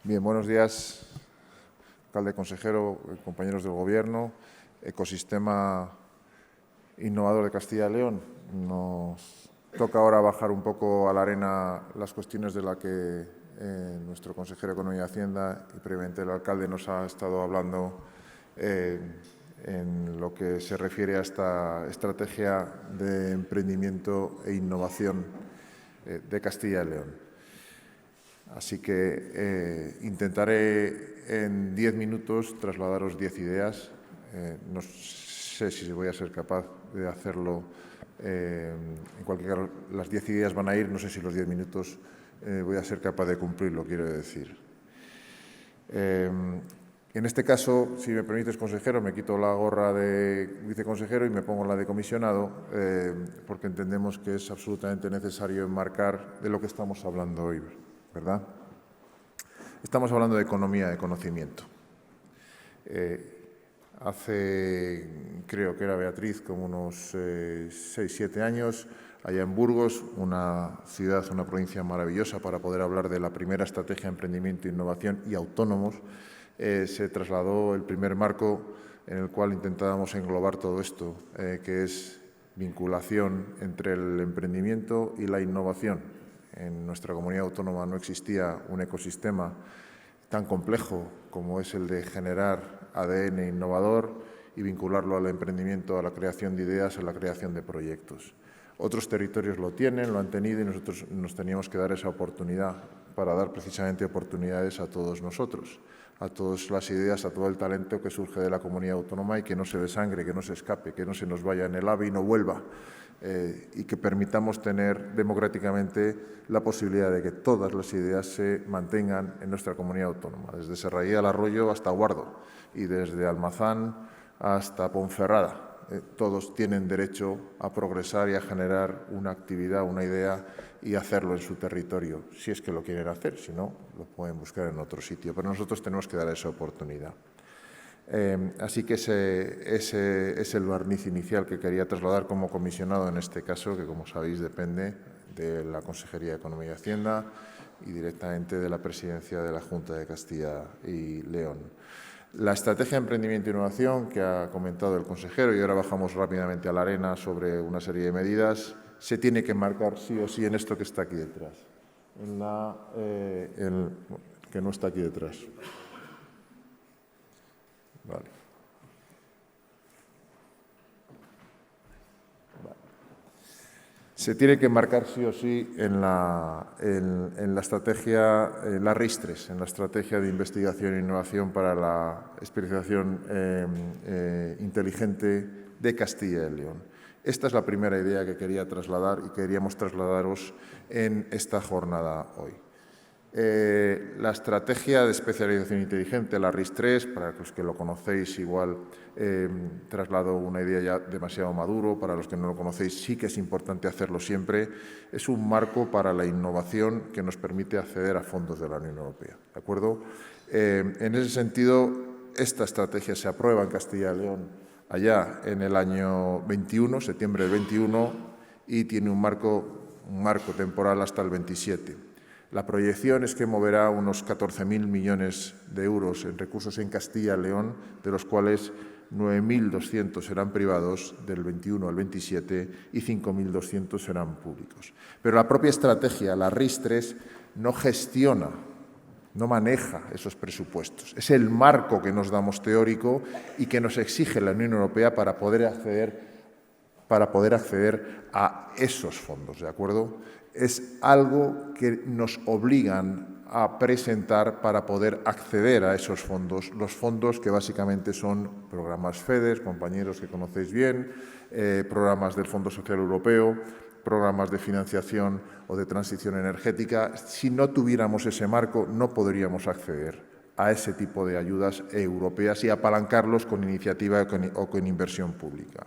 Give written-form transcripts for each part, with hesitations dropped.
Bien, buenos días, alcalde, consejero, compañeros del Gobierno. Ecosistema innovador de Castilla y León. Nos toca ahora bajar un poco a la arena las cuestiones de las que nuestro consejero de Economía y Hacienda y previamente el alcalde nos ha estado hablando en lo que se refiere a esta estrategia de emprendimiento e innovación de Castilla y León. Así que intentaré en 10 minutos trasladaros 10 ideas. No sé si voy a ser capaz de hacerlo. En cualquier caso, las 10 ideas van a ir, no sé si los 10 minutos voy a ser capaz de cumplirlo, quiero decir. En este caso, si me permites, consejero, me quito la gorra de viceconsejero y me pongo la de comisionado, porque entendemos que es absolutamente necesario enmarcar de lo que estamos hablando hoy, ¿verdad? Estamos hablando de economía de conocimiento. Hace, creo que era Beatriz, como unos 6-7 años, allá en Burgos, una ciudad, una provincia maravillosa para poder hablar de la primera estrategia de emprendimiento, innovación y autónomos, se trasladó el primer marco en el cual intentábamos englobar todo esto, que es vinculación entre el emprendimiento y la innovación. En nuestra comunidad autónoma no existía un ecosistema tan complejo como es el de generar ADN innovador y vincularlo al emprendimiento, a la creación de ideas, a la creación de proyectos. Otros territorios lo tienen, lo han tenido y nosotros nos teníamos que dar esa oportunidad para dar precisamente oportunidades a todos nosotros, a todas las ideas, a todo el talento que surge de la comunidad autónoma y que no se desangre, que no se escape, que no se nos vaya en el AVE y no vuelva. Y que permitamos tener democráticamente la posibilidad de que todas las ideas se mantengan en nuestra comunidad autónoma, desde Serraía al Arroyo hasta Guardo y desde Almazán hasta Ponferrada. Todos tienen derecho a progresar y a generar una actividad, una idea y hacerlo en su territorio, si es que lo quieren hacer, si no, lo pueden buscar en otro sitio. Pero nosotros tenemos que dar esa oportunidad. Así que ese es el barniz inicial que quería trasladar como comisionado en este caso, que como sabéis depende de la Consejería de Economía y Hacienda y directamente de la presidencia de la Junta de Castilla y León. La estrategia de emprendimiento e innovación que ha comentado el consejero, y ahora bajamos rápidamente a la arena sobre una serie de medidas, se tiene que marcar sí o sí en esto que está aquí detrás, que no está aquí detrás. Vale. Se tiene que marcar sí o sí en la estrategia, la RIS3, en la estrategia de investigación e innovación para la especialización inteligente de Castilla y León. Esta es la primera idea que quería trasladar y queríamos trasladaros en esta jornada hoy. La estrategia de especialización inteligente, la RIS3, para los que lo conocéis igual traslado una idea ya demasiado maduro, para los que no lo conocéis sí que es importante hacerlo siempre, es un marco para la innovación que nos permite acceder a fondos de la Unión Europea. ¿De acuerdo? En ese sentido, esta estrategia se aprueba en Castilla y León allá en el año 21, septiembre del 21, y tiene un marco temporal hasta el 27. La proyección es que moverá unos 14.000 millones de euros en recursos en Castilla y León, de los cuales 9.200 serán privados del 21 al 27 y 5.200 serán públicos. Pero la propia estrategia, la RIS3, no gestiona, no maneja esos presupuestos. Es el marco que nos damos teórico y que nos exige la Unión Europea para poder acceder a esos fondos, ¿de acuerdo? Es algo que nos obligan a presentar para poder acceder a esos fondos, los fondos que básicamente son programas FEDER, compañeros que conocéis bien, programas del Fondo Social Europeo, programas de financiación o de transición energética. Si no tuviéramos ese marco, no podríamos acceder a ese tipo de ayudas europeas y apalancarlos con iniciativa o con inversión pública.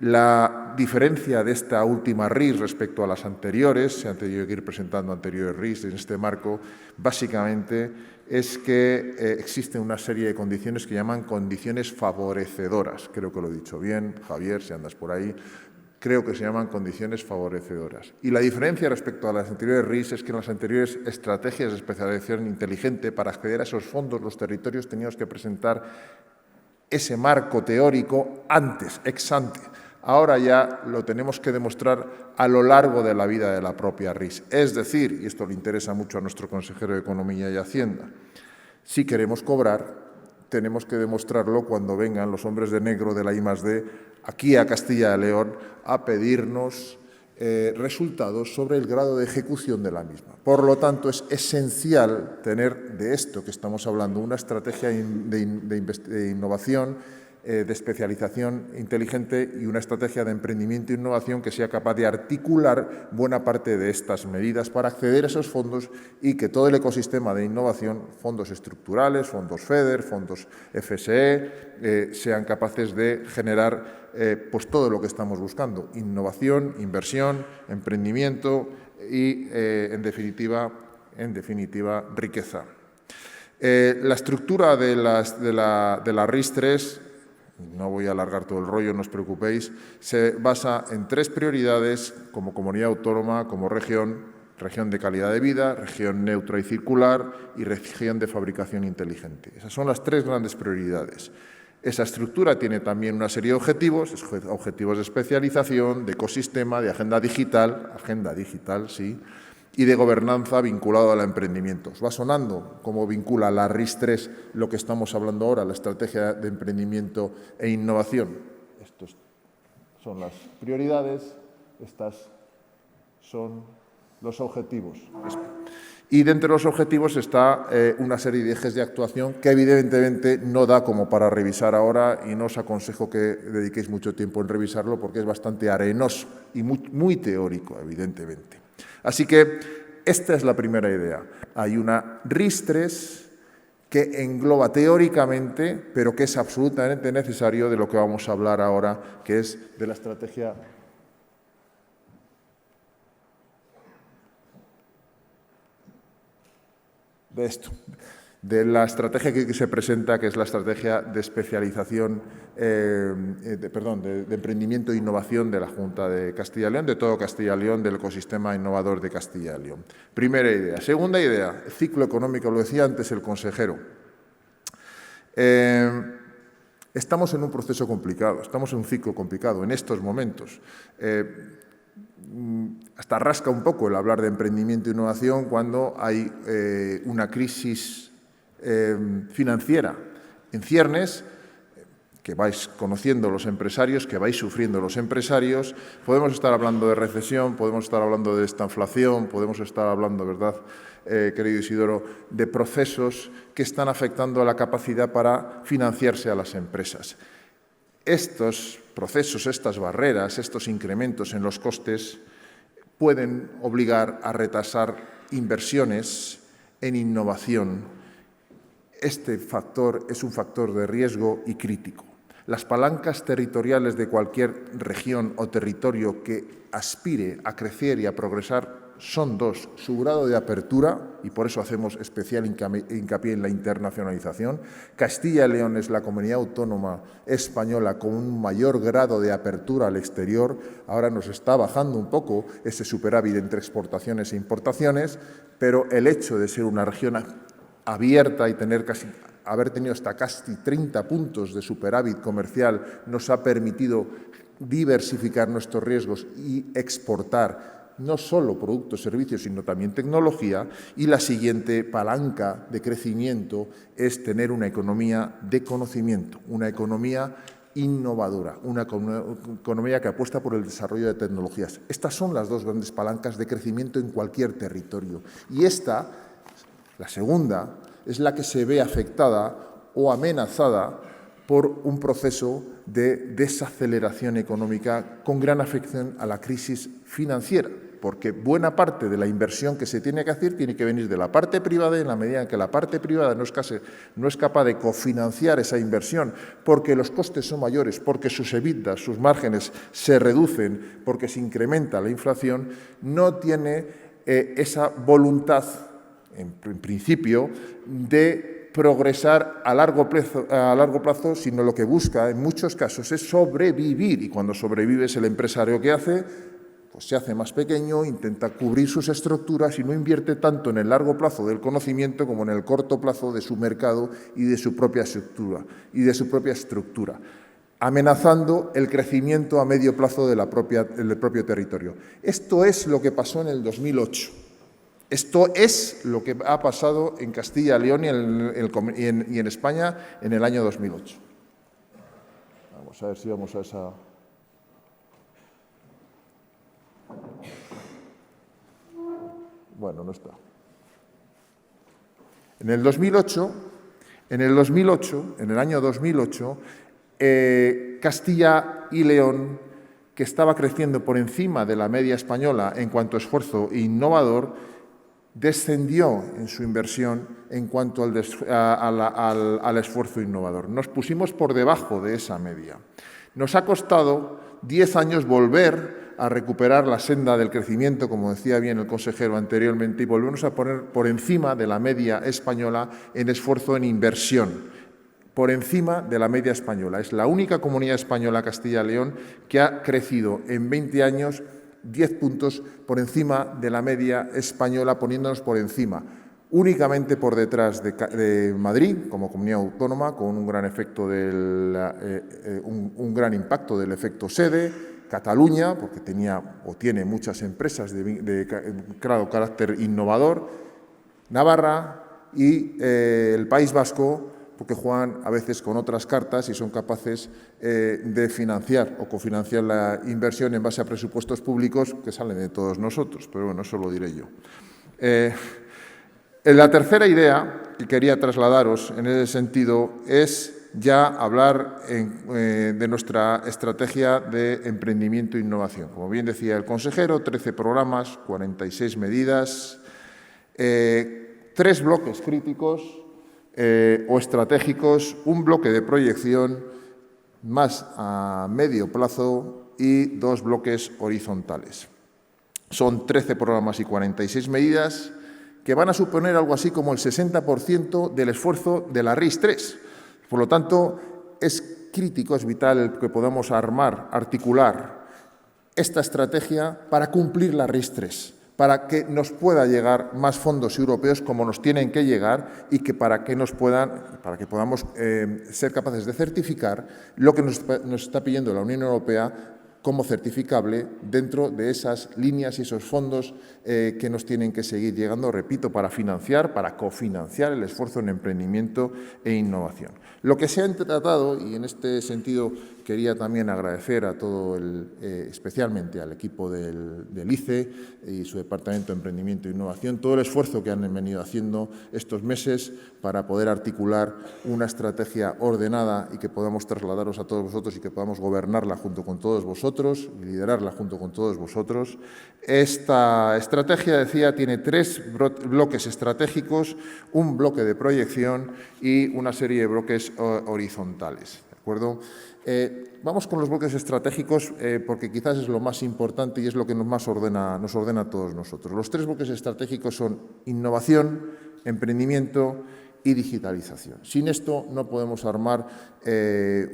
La diferencia de esta última RIS respecto a las anteriores, se han tenido que ir presentando anteriores RIS en este marco, básicamente es que existe una serie de condiciones que llaman condiciones favorecedoras. Creo que lo he dicho bien, Javier, si andas por ahí. creo que se llaman condiciones favorecedoras. Y la diferencia respecto a las anteriores RIS es que en las anteriores estrategias de especialización inteligente, para acceder a esos fondos, los territorios teníamos que presentar ese marco teórico antes, ex ante. Ahora ya lo tenemos que demostrar a lo largo de la vida de la propia RIS. Es decir, y esto le interesa mucho a nuestro consejero de Economía y Hacienda, si queremos cobrar, tenemos que demostrarlo cuando vengan los hombres de negro de la I+D aquí a Castilla y León a pedirnos resultados sobre el grado de ejecución de la misma. Por lo tanto, es esencial tener de esto que estamos hablando una estrategia de innovación, de especialización inteligente y una estrategia de emprendimiento e innovación que sea capaz de articular buena parte de estas medidas para acceder a esos fondos y que todo el ecosistema de innovación, fondos estructurales, fondos FEDER, fondos FSE, sean capaces de generar pues todo lo que estamos buscando: innovación, inversión, emprendimiento y, en definitiva, riqueza. La estructura de la RIS 3, no voy a alargar todo el rollo, no os preocupéis, se basa en 3 prioridades como comunidad autónoma, como región de calidad de vida, región neutra y circular y región de fabricación inteligente. Esas son las 3 grandes prioridades. Esa estructura tiene también una serie de objetivos de especialización, de ecosistema, de agenda digital, sí, y de gobernanza vinculado al emprendimiento. ¿Os va sonando cómo vincula la RIS 3 lo que estamos hablando ahora, la estrategia de emprendimiento e innovación? Estas son las prioridades, estas son los objetivos. Y dentro de los objetivos está una serie de ejes de actuación que evidentemente no da como para revisar ahora y no os aconsejo que dediquéis mucho tiempo en revisarlo porque es bastante arenoso y muy teórico, evidentemente. Así que esta es la primera idea. Hay una RIS 3 que engloba teóricamente, pero que es absolutamente necesario de lo que vamos a hablar ahora, que es de la estrategia de la estrategia que se presenta, que es la estrategia de especialización, de emprendimiento e innovación de la Junta de Castilla y León, de todo Castilla y León, del ecosistema innovador de Castilla y León. Primera idea. Segunda idea, ciclo económico, lo decía antes el consejero. Estamos en un proceso complicado, estamos en un ciclo complicado en estos momentos. Hasta rasca un poco el hablar de emprendimiento e innovación cuando hay una crisis financiera en ciernes, que vais conociendo los empresarios, que vais sufriendo los empresarios. Podemos estar hablando de recesión, podemos estar hablando de estanflación, podemos estar hablando, ¿verdad, querido Isidoro?, de procesos que están afectando a la capacidad para financiarse a las empresas. Estos procesos, estas barreras, estos incrementos en los costes pueden obligar a retrasar inversiones en innovación. Este factor es un factor de riesgo y crítico. Las palancas territoriales de cualquier región o territorio que aspire a crecer y a progresar son 2. Su grado de apertura, y por eso hacemos especial hincapié en la internacionalización. Castilla y León es la comunidad autónoma española con un mayor grado de apertura al exterior. Ahora nos está bajando un poco ese superávit entre exportaciones e importaciones, pero el hecho de ser una región abierta y haber tenido hasta casi 30 puntos de superávit comercial nos ha permitido diversificar nuestros riesgos y exportar no solo productos, servicios, sino también tecnología. Y la siguiente palanca de crecimiento es tener una economía de conocimiento, una economía innovadora, una economía que apuesta por el desarrollo de tecnologías. Estas son las 2 grandes palancas de crecimiento en cualquier territorio. Y esta, la segunda, es la que se ve afectada o amenazada por un proceso de desaceleración económica con gran afección a la crisis financiera, porque buena parte de la inversión que se tiene que hacer tiene que venir de la parte privada, y en la medida en que la parte privada no es capaz de cofinanciar esa inversión porque los costes son mayores, porque sus EBITDA, sus márgenes se reducen, porque se incrementa la inflación, no tiene esa voluntad, en principio, de progresar a largo plazo, sino lo que busca en muchos casos es sobrevivir. Y cuando sobrevives, el empresario, ¿qué hace? Pues se hace más pequeño, intenta cubrir sus estructuras y no invierte tanto en el largo plazo del conocimiento como en el corto plazo de su mercado y de su propia estructura, amenazando el crecimiento a medio plazo del propio territorio. Esto es lo que pasó en el 2008. Esto es lo que ha pasado en Castilla y León y en España en el año 2008. Vamos a ver si vamos a esa... Bueno, no está. En el año 2008, Castilla y León, que estaba creciendo por encima de la media española en cuanto a esfuerzo innovador, descendió en su inversión en cuanto al esfuerzo innovador. Nos pusimos por debajo de esa media. Nos ha costado 10 años volver a recuperar la senda del crecimiento, como decía bien el consejero anteriormente, y volvernos a poner por encima de la media española en esfuerzo en inversión, por encima de la media española. Es la única comunidad española, Castilla y León, que ha crecido en 20 años 10 puntos por encima de la media española, poniéndonos por encima, únicamente por detrás de Madrid, como comunidad autónoma, con un gran efecto un gran impacto del efecto sede, Cataluña, porque tiene muchas empresas de claro carácter innovador, Navarra y el País Vasco, porque juegan a veces con otras cartas y son capaces de financiar o cofinanciar la inversión en base a presupuestos públicos que salen de todos nosotros, pero bueno, eso lo diré yo. La tercera idea que quería trasladaros en ese sentido es ya hablar de nuestra estrategia de emprendimiento e innovación. Como bien decía el consejero, 13 programas, 46 medidas, 3 bloques críticos o estratégicos, un bloque de proyección más a medio plazo y 2 bloques horizontales. Son 13 programas y 46 medidas que van a suponer algo así como el 60% del esfuerzo de la RIS3. Por lo tanto, es crítico, es vital que podamos articular esta estrategia para cumplir la RIS3, para que nos pueda llegar más fondos europeos como nos tienen que llegar y que para que podamos ser capaces de certificar lo que nos está pidiendo la Unión Europea como certificable dentro de esas líneas y esos fondos que nos tienen que seguir llegando, repito, para cofinanciar el esfuerzo en emprendimiento e innovación. Lo que se ha tratado, y en este sentido quería también agradecer a especialmente al equipo del ICE y su Departamento de Emprendimiento e Innovación, todo el esfuerzo que han venido haciendo estos meses para poder articular una estrategia ordenada y que podamos trasladaros a todos vosotros y que podamos gobernarla junto con todos vosotros y liderarla junto con todos vosotros. Esta estrategia, decía, tiene 3 bloques estratégicos, un bloque de proyección y una serie de bloques horizontales. ¿De acuerdo? Vamos con los bloques estratégicos porque quizás es lo más importante y es lo que nos ordena a todos nosotros. Los 3 bloques estratégicos son innovación, emprendimiento y digitalización. Sin esto no podemos armar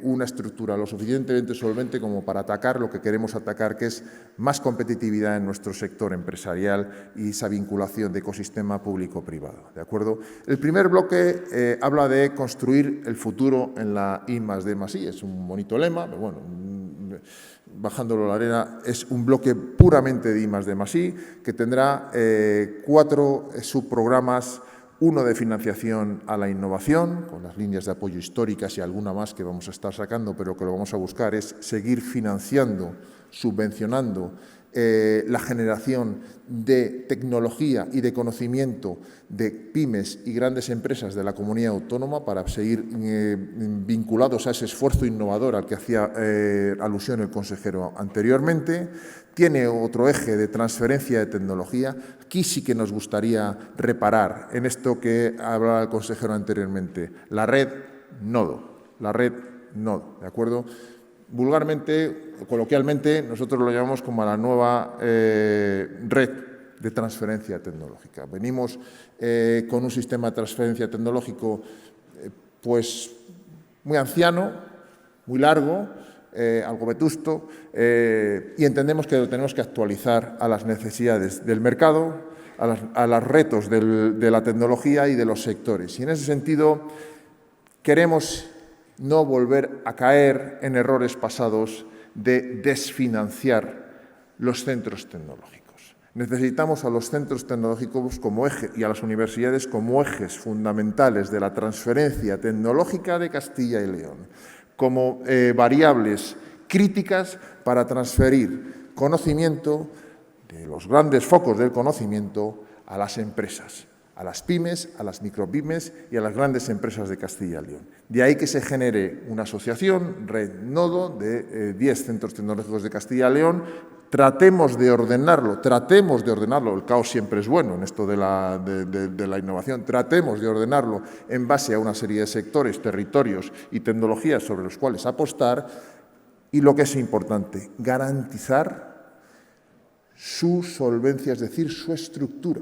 una estructura lo suficientemente solvente como para atacar lo que queremos atacar, que es más competitividad en nuestro sector empresarial y esa vinculación de ecosistema público-privado. ¿De acuerdo? El primer bloque habla de construir el futuro en la I+D+I. Es un bonito lema, pero bueno, bajándolo a la arena, es un bloque puramente de I+D+I que tendrá 4 subprogramas. Uno de financiación a la innovación, con las líneas de apoyo históricas y alguna más que vamos a estar sacando, pero que lo vamos a buscar es seguir financiando, subvencionando la generación de tecnología y de conocimiento de pymes y grandes empresas de la comunidad autónoma para seguir vinculados a ese esfuerzo innovador al que hacía alusión el consejero anteriormente. Tiene otro eje de transferencia de tecnología. Aquí sí que nos gustaría reparar en esto que hablaba el consejero anteriormente, la red nodo, ¿de acuerdo? Vulgarmente, coloquialmente, nosotros lo llamamos como la nueva red de transferencia tecnológica. Venimos con un sistema de transferencia tecnológico pues muy anciano, muy largo, algo vetusto, y entendemos que lo tenemos que actualizar a las necesidades del mercado, a los retos de la tecnología y de los sectores. Y en ese sentido queremos no volver a caer en errores pasados de desfinanciar los centros tecnológicos. Necesitamos a los centros tecnológicos como eje y a las universidades como ejes fundamentales de la transferencia tecnológica de Castilla y León, como variables críticas para transferir conocimiento de los grandes focos del conocimiento a las empresas, a las pymes, a las micropymes y a las grandes empresas de Castilla y León. De ahí que se genere una asociación, Red Nodo, de 10 centros tecnológicos de Castilla y León. Tratemos de ordenarlo, el caos siempre es bueno en esto de la innovación, tratemos de ordenarlo en base a una serie de sectores, territorios y tecnologías sobre los cuales apostar y, lo que es importante, garantizar su solvencia, es decir, su estructura,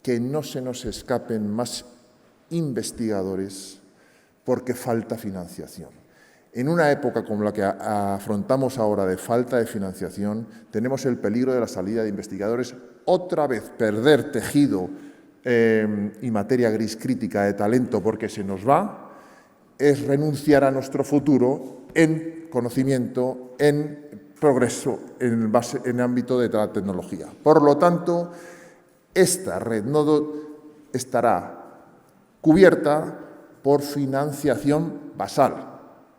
que no se nos escapen más investigadores porque falta financiación. En una época como la que afrontamos ahora de falta de financiación, tenemos el peligro de la salida de investigadores, otra vez perder tejido y materia gris crítica de talento porque se nos va, es renunciar a nuestro futuro en conocimiento, en progreso, en el ámbito de la tecnología. Por lo tanto, esta Red Nodo estará cubierta por financiación basal.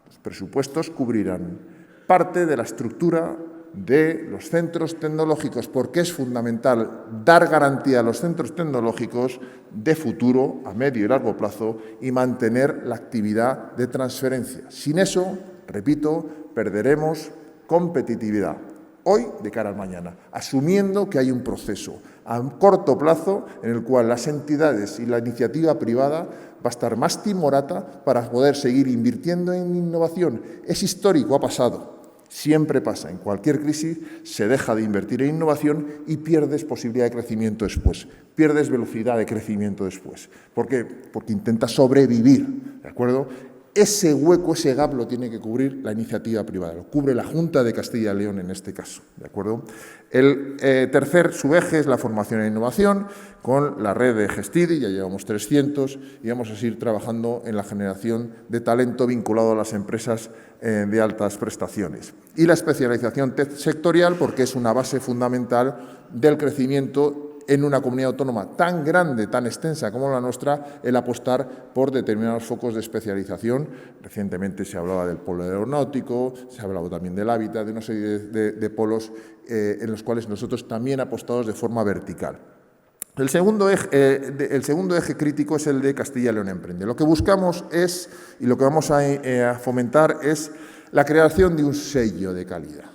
Los presupuestos cubrirán parte de la estructura de los centros tecnológicos, porque es fundamental dar garantía a los centros tecnológicos de futuro, a medio y largo plazo, y mantener la actividad de transferencia. Sin eso, repito, perderemos competitividad hoy de cara al mañana, asumiendo que hay un proceso a corto plazo en el cual las entidades y la iniciativa privada va a estar más timorata para poder seguir invirtiendo en innovación. Es histórico, ha pasado. Siempre pasa, en cualquier crisis se deja de invertir en innovación y pierdes posibilidad de crecimiento después, pierdes velocidad de crecimiento después. ¿Por qué? Porque intentas sobrevivir, ¿de acuerdo? Ese hueco, ese gap lo tiene que cubrir la iniciativa privada, lo cubre la Junta de Castilla y León en este caso, ¿de acuerdo? El tercer subeje es la formación e innovación, con la red de Gestidi, ya llevamos 300, y vamos a seguir trabajando en la generación de talento vinculado a las empresas de altas prestaciones. Y la especialización sectorial, porque es una base fundamental del crecimiento en una comunidad autónoma tan grande, tan extensa como la nuestra, el apostar por determinados focos de especialización. Recientemente se hablaba del polo aeronáutico, se ha hablado también del hábitat, de una serie de polos en los cuales nosotros también apostamos de forma vertical. El segundo eje crítico es el de Castilla y León Emprende. Lo que buscamos es, y lo que vamos a fomentar, es la creación de un sello de calidad.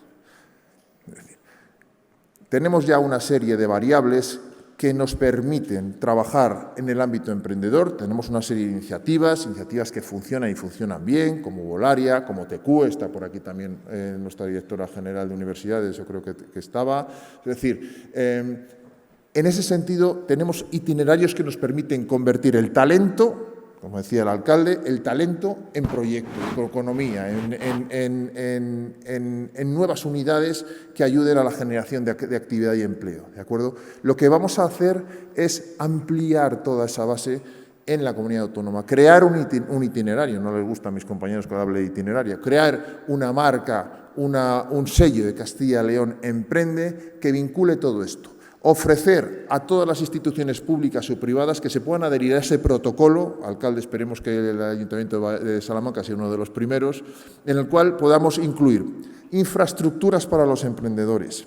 Tenemos ya una serie de variables que nos permiten trabajar en el ámbito emprendedor. Tenemos una serie de iniciativas que funcionan y funcionan bien, como Volaria, como TQ, está por aquí también nuestra directora general de universidades, yo creo que estaba. Es decir, en ese sentido tenemos itinerarios que nos permiten convertir el talento, como decía el alcalde, el talento en proyecto, en economía, en nuevas unidades que ayuden a la generación de actividad y empleo, ¿de acuerdo? Lo que vamos a hacer es ampliar toda esa base en la comunidad autónoma, crear un itinerario, no les gusta a mis compañeros que hable de itinerario, crear una marca, un sello de Castilla y León Emprende que vincule todo esto. Ofrecer a todas las instituciones públicas o privadas que se puedan adherir a ese protocolo, alcalde, esperemos que el Ayuntamiento de Salamanca sea uno de los primeros, en el cual podamos incluir infraestructuras para los emprendedores,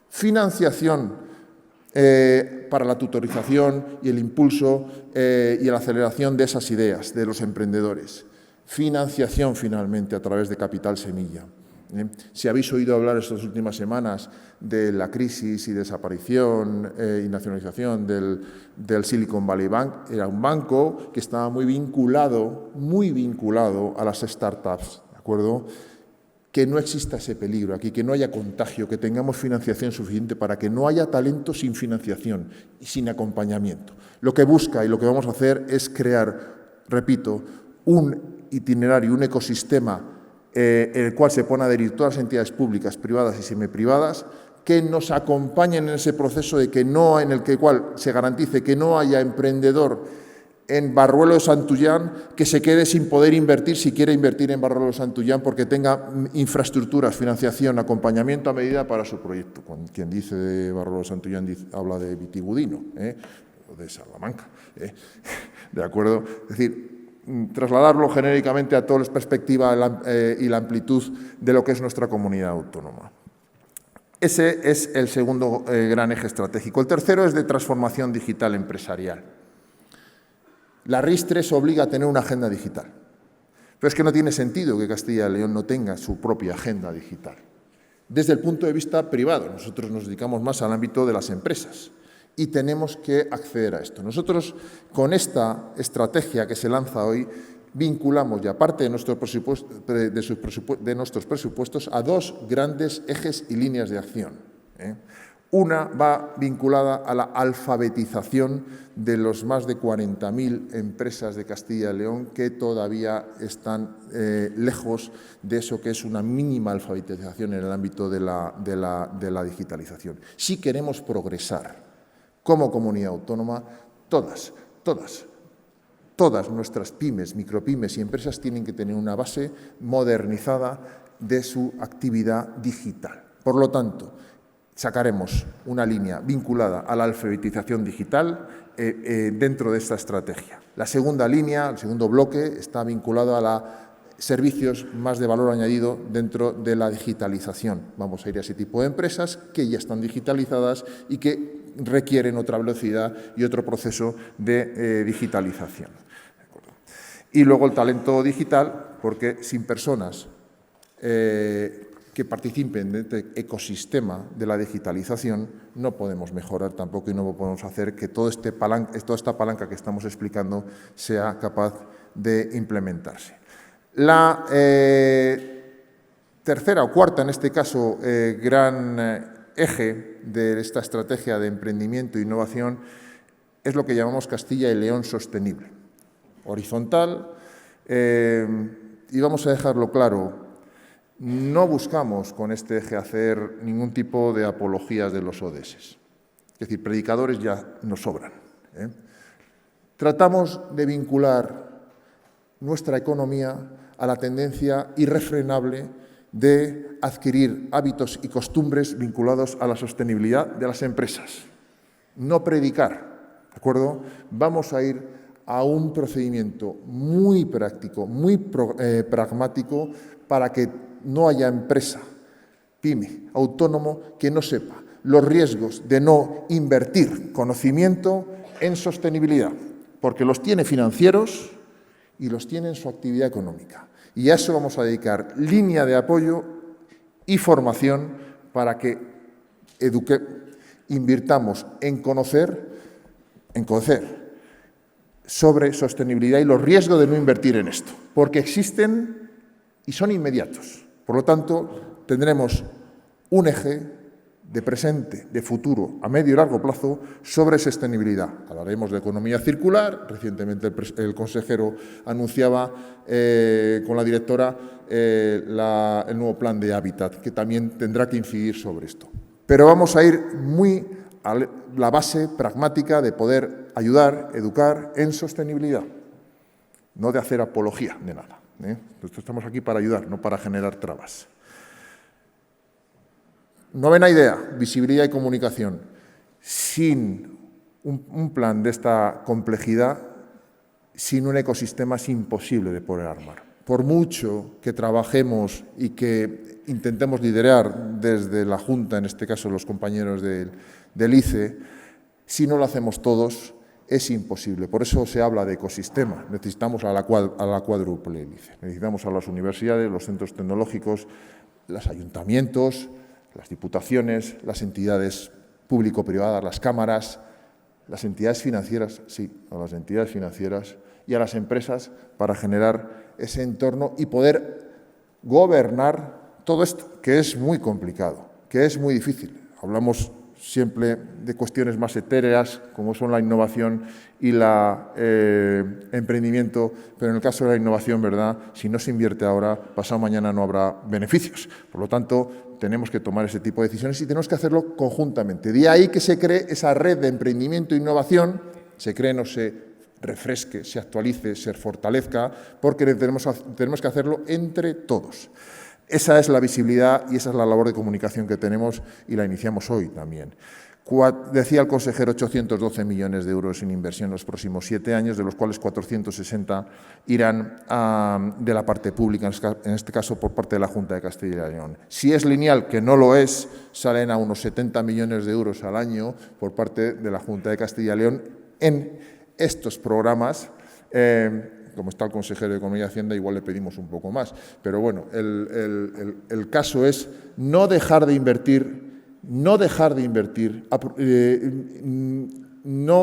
financiación para la tutorización y el impulso y la aceleración de esas ideas de los emprendedores, financiación finalmente a través de Capital Semilla. Si habéis oído hablar estas últimas semanas de la crisis y desaparición y nacionalización del Silicon Valley Bank, era un banco que estaba muy vinculado a las startups, ¿de acuerdo? que no exista ese peligro aquí, que no haya contagio, que tengamos financiación suficiente para que no haya talento sin financiación y sin acompañamiento. Lo que busca y lo que vamos a hacer es crear, repito, un itinerario, un ecosistema en el cual se puedan adherir todas las entidades públicas, privadas y semiprivadas, que nos acompañen en ese proceso de que no, en el cual se garantice que no haya emprendedor en Barruelo de Santullán que se quede sin poder invertir si quiere invertir en Barruelo de Santullán porque tenga infraestructuras, financiación, acompañamiento a medida para su proyecto. Quien dice de Barruelo de Santullán habla de Vitigudino, o de Salamanca. ¿De acuerdo? Es decir, trasladarlo genéricamente a toda la perspectiva y la amplitud de lo que es nuestra comunidad autónoma. Ese es el segundo gran eje estratégico. El tercero es de transformación digital empresarial. La RIS3 obliga a tener una agenda digital. Pero es que no tiene sentido que Castilla y León no tenga su propia agenda digital. Desde el punto de vista privado, nosotros nos dedicamos más al ámbito de las empresas y tenemos que acceder a esto. Nosotros, con esta estrategia que se lanza hoy, vinculamos ya parte de nuestros presupuestos a dos grandes ejes y líneas de acción. Una va vinculada a la alfabetización de los más de 40.000 empresas de Castilla y León que todavía están lejos de eso que es una mínima alfabetización en el ámbito de la digitalización. Si queremos progresar como comunidad autónoma, todas nuestras pymes, micropymes y empresas tienen que tener una base modernizada de su actividad digital. Por lo tanto, sacaremos una línea vinculada a la alfabetización digital dentro de esta estrategia. La segunda línea, el segundo bloque, está vinculado a los servicios más de valor añadido dentro de la digitalización. Vamos a ir a ese tipo de empresas que ya están digitalizadas y que requieren otra velocidad y otro proceso de digitalización. Y luego el talento digital, porque sin personas que participen de este ecosistema de la digitalización, no podemos mejorar tampoco y no podemos hacer que toda esta palanca que estamos explicando sea capaz de implementarse. La tercera o cuarta, en este caso, gran eje de esta estrategia de emprendimiento e innovación es lo que llamamos Castilla y León Sostenible. Horizontal, y vamos a dejarlo claro, no buscamos con este eje hacer ningún tipo de apologías de los ODS. Es decir, predicadores ya nos sobran. Tratamos de vincular nuestra economía a la tendencia irrefrenable de adquirir hábitos y costumbres vinculados a la sostenibilidad de las empresas. No predicar, ¿de acuerdo? Vamos a ir a un procedimiento muy práctico, muy pragmático para que no haya empresa, pyme, autónomo, que no sepa los riesgos de no invertir conocimiento en sostenibilidad, porque los tiene financieros y los tiene en su actividad económica. Y a eso vamos a dedicar línea de apoyo y formación para que invirtamos en conocer sobre sostenibilidad y los riesgos de no invertir en esto, porque existen y son inmediatos. Por lo tanto, tendremos un eje de presente, de futuro, a medio y largo plazo, sobre sostenibilidad. Hablaremos de economía circular. Recientemente el consejero anunciaba con la directora el nuevo plan de hábitat, que también tendrá que incidir sobre esto. Pero vamos a ir muy a la base pragmática de poder ayudar, educar en sostenibilidad, no de hacer apología de nada. Estamos aquí para ayudar, no para generar trabas. Novena idea, visibilidad y comunicación. Sin un plan de esta complejidad, sin un ecosistema es imposible de poder armar. Por mucho que trabajemos y que intentemos liderar desde la Junta, en este caso los compañeros del ICE, si no lo hacemos todos, es imposible. Por eso se habla de ecosistema. Necesitamos a la cuádruple hélice. Necesitamos a las universidades, los centros tecnológicos, los ayuntamientos, las diputaciones, las entidades público-privadas, las cámaras, las entidades financieras, sí, a las entidades financieras y a las empresas para generar ese entorno y poder gobernar todo esto, que es muy complicado, que es muy difícil. Hablamos siempre de cuestiones más etéreas, como son la innovación y el emprendimiento, pero en el caso de la innovación, ¿verdad?, si no se invierte ahora, pasado mañana no habrá beneficios. Por lo tanto, tenemos que tomar ese tipo de decisiones y tenemos que hacerlo conjuntamente. De ahí que se cree esa red de emprendimiento e innovación, se cree, no se refresque, se actualice, se fortalezca, porque tenemos que hacerlo entre todos. Esa es la visibilidad y esa es la labor de comunicación que tenemos y la iniciamos hoy también. Decía el consejero 812 millones de euros en inversión en los próximos 7 años, de los cuales 460 irán de la parte pública, en este caso por parte de la Junta de Castilla y León. Si es lineal, que no lo es, salen a unos 70 millones de euros al año por parte de la Junta de Castilla y León en estos programas. Como está el consejero de Economía y Hacienda, igual le pedimos un poco más. Pero bueno, el caso es no dejar de invertir, no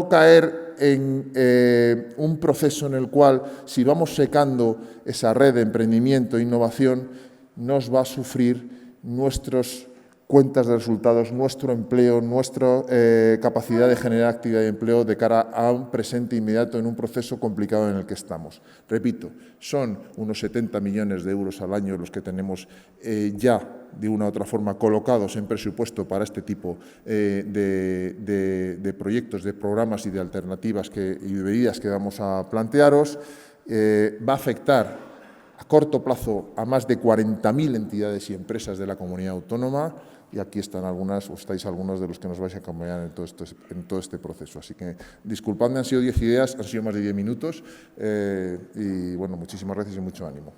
caer en un proceso en el cual, si vamos secando esa red de emprendimiento e innovación, nos va a sufrir nuestras cuentas de resultados, nuestro empleo, nuestra capacidad de generar actividad y empleo de cara a un presente inmediato en un proceso complicado en el que estamos. Repito, son unos 70 millones de euros al año los que tenemos ya de una u otra forma colocados en presupuesto para este tipo de proyectos, de programas y de alternativas y de medidas que vamos a plantearos. Va a afectar a corto plazo a más de 40.000 entidades y empresas de la comunidad autónoma, y aquí están algunas, o estáis algunos de los que nos vais a acompañar en todo este proceso. Así que, disculpadme, han sido 10 ideas, han sido más de 10 minutos, y bueno, muchísimas gracias y mucho ánimo.